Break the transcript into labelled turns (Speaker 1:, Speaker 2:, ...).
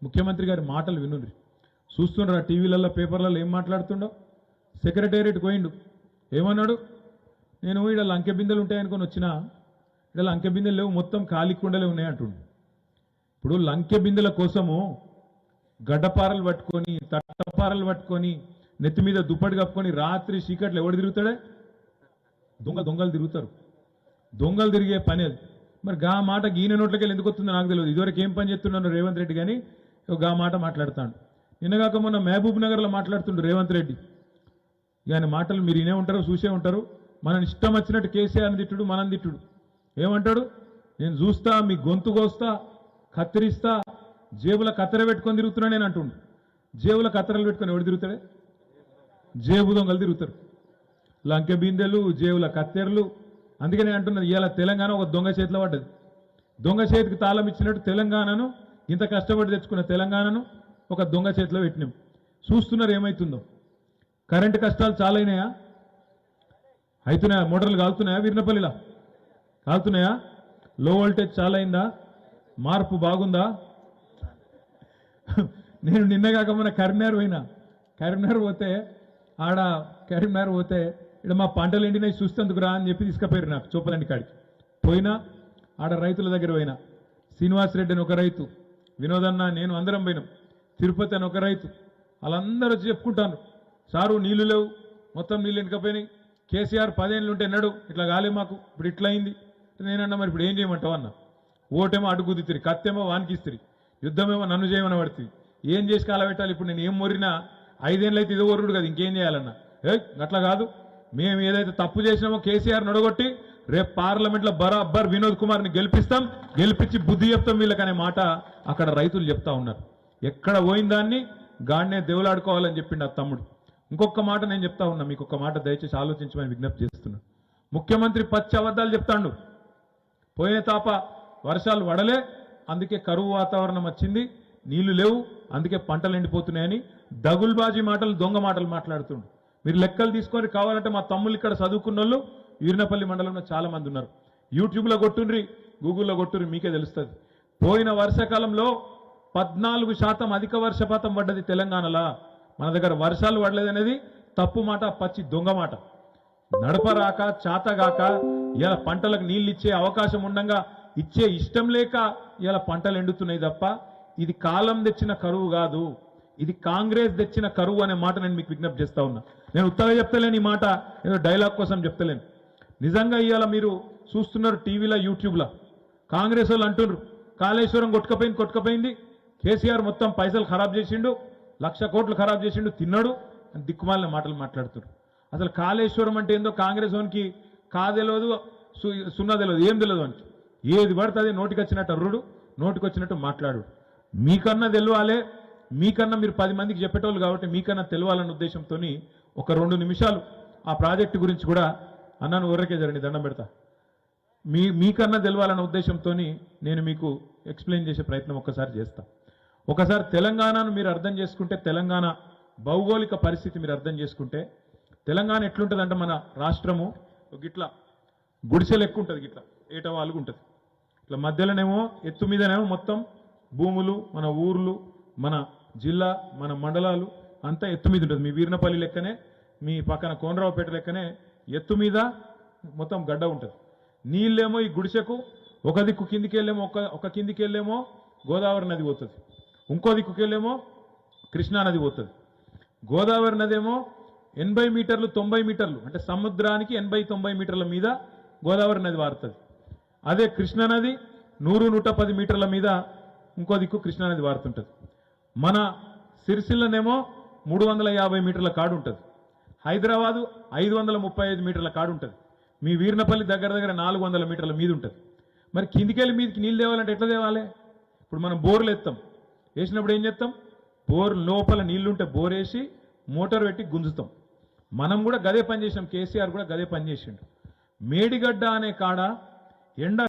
Speaker 1: ముఖ్యమంత్రి గారి మాటలు వినుండ్రి. చూస్తుండ్రా టీవీలలో పేపర్లలో ఏం మాట్లాడుతుండో. సెక్రటేరియట్ పోయిండు, ఏమన్నాడు? నేను ఈడ లంకె బిందెలు ఉంటాయనుకొని వచ్చినా, ఈడ లంకె బిందెలు లేవు, మొత్తం ఖాళీ కుండలే ఉన్నాయంటుండు. ఇప్పుడు లంకె బిందెల కోసము గడ్డపారలు పట్టుకొని తట్టపారలు పట్టుకొని నెత్తి మీద దుప్పటి కప్పుకొని రాత్రి చీకట్లు ఎవడు తిరుగుతాడే? దొంగలు తిరుగుతారు. దొంగలు తిరిగే పని అది. మరి గా మాట గీన నోట్లకెళ్ళి ఎందుకు వస్తుందో నాకు తెలియదు. ఇదివరకు ఏం పని చేస్తున్నాను రేవంత్ రెడ్డి కానీ గా మాట మాట్లాడతాడు. నిన్నగాక మొన్న మహబూబ్ నగర్లో మాట్లాడుతుండు రేవంత్ రెడ్డి. ఆయన మాటలు మీరు వినే ఉంటారు, చూసే ఉంటారు. మనం ఇష్టం వచ్చినట్టు కేసీఆర్ని తిట్టుడు, మనం తిట్టుడు. ఏమంటాడు? నేను చూస్తా, మీ గొంతు కోస్తా, కత్తిరిస్తా, జేబుల కత్తెర పెట్టుకొని తిరుగుతున్నా నేను అంటుండు. జేబుల కత్తెరలు పెట్టుకొని ఎవడు తిరుగుతాడే? జేబు దొంగలు తిరుగుతారు. లంకె బిందెలు, జేబుల కత్తెరలు. అందుకనే అంటున్నది, ఇవాళ తెలంగాణ ఒక దొంగ చేతిలో పడ్డది. దొంగ చేతికి తాళం ఇచ్చినట్టు తెలంగాణను, ఇంత కష్టపడి తెచ్చుకున్న తెలంగాణను ఒక దొంగ చేతిలో పెట్టినాం. చూస్తున్నారు ఏమవుతుందో. కరెంటు కష్టాలు చాలా అయినాయా? అవుతున్నాయా? మోటార్లు కాలుతున్నాయా? వీరినపల్లిలా కాలుతున్నాయా? లో వోల్టేజ్ చాలా అయిందా? మార్పు బాగుందా? నేను నిన్నగాక మన కరీంనగర్ పోయినా. కరీంనగర్ పోతే ఇక్కడ మా పంటలు ఎండినాయి చూస్తేందుకు రా అని చెప్పి తీసుకుపోయారు నాకు చూపలండి కాడికి. పోయినా ఆడ రైతుల దగ్గర పోయినా. శ్రీనివాస్ రెడ్డి అని ఒక రైతు, వినోదన్న, నేను అందరం పోయినాం. తిరుపతి అని ఒక రైతు. వాళ్ళందరూ వచ్చి చెప్పుకుంటాను, సారు నీళ్లు లేవు, మొత్తం నీళ్ళు ఎండకపోయినాయి. కేసీఆర్ 10 ఏళ్ళు ఉంటే ఎన్నడు ఇట్లా కాలే మాకు, ఇప్పుడు ఇట్లా అయింది. నేనన్నా మరి ఇప్పుడు ఏం చేయమంటావు అన్న. ఓటేమో అడుగుదిత్తిరి, కత్తేమో వానికిస్తిరి, యుద్ధమేమో నన్ను చేయమని పడుతుంది. ఏం చేసి కాలబెట్టాలి? ఇప్పుడు నేను ఏం మొరినా 5 ఏళ్ళు అయితే ఇది ఒరుడు కదా, ఇంకేం చేయాలన్నా? అట్లా కాదు, మేము ఏదైతే తప్పు చేసినామో కేసీఆర్ నొడగొట్టి రేపు పార్లమెంట్లో బరాబర్ వినోద్ కుమార్ని గెలిపించి బుద్ధి చెప్తాం వీళ్ళకనే మాట అక్కడ రైతులు చెప్తా ఉన్నారు. ఎక్కడ పోయిన దాన్ని గాడినే దేవులాడుకోవాలని చెప్పిండు ఆ తమ్ముడు. ఇంకొక మాట నేను చెప్తా ఉన్నా, మీకు ఒక మాట దయచేసి ఆలోచించమని విజ్ఞప్తి చేస్తున్నా. ముఖ్యమంత్రి పచ్చి అబద్ధాలు చెప్తాడు. పోయిన తాప వర్షాలు పడలే, అందుకే కరువు వాతావరణం వచ్చింది, నీళ్లు లేవు, అందుకే పంటలు ఎండిపోతున్నాయని దగుల్బాజీ మాటలు, దొంగ మాటలు మాట్లాడుతుండు. మీరు లెక్కలు తీసుకొని కావాలంటే మా తమ్ముళ్ళు ఇక్కడ చదువుకున్న వాళ్ళు వీరినపల్లి మండలంలో చాలా మంది ఉన్నారు. యూట్యూబ్లో కొట్టుండ్రి, గూగుల్లో కొట్టుండ్రి, మీకే తెలుస్తుంది. పోయిన వర్షాకాలంలో 14% అధిక వర్షపాతం పడ్డది తెలంగాణలో. మన దగ్గర వర్షాలు పడలేదనేది తప్పు మాట, పచ్చి దొంగ మాట. నడపరాక చాతగాక ఇలా పంటలకు నీళ్ళు ఇచ్చే అవకాశం ఉండగా ఇచ్చే ఇష్టం లేక ఇలా పంటలు ఎండుతున్నాయి తప్ప ఇది కాలం తెచ్చిన కరువు కాదు, ఇది కాంగ్రెస్ తెచ్చిన కరువు అనే మాట నేను మీకు విజ్ఞప్తి చేస్తా ఉన్నా. నేను ఉత్తగా చెప్తలేను, ఈ మాట ఏదో డైలాగ్ కోసం చెప్తలేను. నిజంగా ఇవాళ మీరు చూస్తున్నారు టీవీలో, యూట్యూబ్లో కాంగ్రెస్ వాళ్ళు అంటున్నారు కాళేశ్వరం కొట్టుకపోయింది, కేసీఆర్ మొత్తం పైసలు ఖరాబ్ చేసిండు, 1,00,000 కోట్లు ఖరాబ్ చేసిండు, తిన్నాడు అని దిక్కుమాలిన మాటలు మాట్లాడుతున్నారు. అసలు కాళేశ్వరం అంటే ఏందో కాంగ్రెస్ వానికి కాదెలదు, సున్నా తెలియదు, ఏం తెలియదు వానికి. ఏది పడుతుంది నోటికి వచ్చినట్టు అర్రుడు, నోటికి వచ్చినట్టు మాట్లాడు. మీకన్నా తెలవాలే, మీకన్నా మీరు 10 మందికి చెప్పేటోళ్ళు కాబట్టి మీకన్నా తెలవాలన్న ఉద్దేశంతో ఒక 2 నిమిషాలు ఆ ప్రాజెక్టు గురించి కూడా అన్నాను. ఊరకే జరగండి, దండం పెడతా. మీకన్నా తెలవాలన్న ఉద్దేశంతో నేను మీకు ఎక్స్ప్లెయిన్ చేసే ప్రయత్నం ఒక్కసారి చేస్తా. ఒకసారి తెలంగాణను మీరు అర్థం చేసుకుంటే, తెలంగాణ భౌగోళిక పరిస్థితి మీరు అర్థం చేసుకుంటే, తెలంగాణ ఎట్లుంటుందంటే మన రాష్ట్రము గిట్లా గుడిసెలు ఎక్కువ ఉంటుంది, గిట్లా ఏటవాలుగా ఉంటుంది. ఇట్లా మధ్యలోనేమో ఎత్తు మీదనేమో మొత్తం భూములు, మన ఊర్లు, మన జిల్లా, మన మండలాలు అంతా ఎత్తు మీద ఉంటుంది. మీ వీరినపల్లి లెక్కనే, మీ పక్కన కోనరావుపేట లెక్కనే ఎత్తు మీద మొత్తం గడ్డ ఉంటుంది. నీళ్ళేమో ఈ గుడిసెకు ఒక దిక్కు కిందికి వెళ్ళేమో, ఒక కిందికి వెళ్ళేమో గోదావరి నది పోతుంది, ఇంకో దిక్కుకి వెళ్ళేమో కృష్ణా నది పోతుంది. గోదావరి నది ఏమో 80 మీటర్లు 90 మీటర్లు అంటే సముద్రానికి 80-90 మీటర్ల మీద గోదావరి నది వారుతుంది. అదే కృష్ణానది 100-110 మీటర్ల మీద ఇంకో దిక్కు కృష్ణానది వారుతుంటుంది. మన సిరిసిల్లనేమో 350 మీటర్ల కాడు ఉంటుంది. హైదరాబాదు 535 మీటర్ల కాడు ఉంటుంది. మీ వీరినపల్లి దగ్గర 400 మీటర్ల మీద ఉంటుంది. మరి కిందికెళ్ళి మీదకి నీళ్ళు తేవాలంటే ఎట్లా తేవాలి? ఇప్పుడు మనం బోర్లు ఎత్తాం, వేసినప్పుడు ఏం చేస్తాం? బోర్ లోపల నీళ్లుంటే బోర్ వేసి మోటార్ పెట్టి గుంజుతాం. మనం కూడా గదే పని చేసాం, కేసీఆర్ కూడా గదే పని చేసిండు. మేడిగడ్డ అనే కాడ ఎండ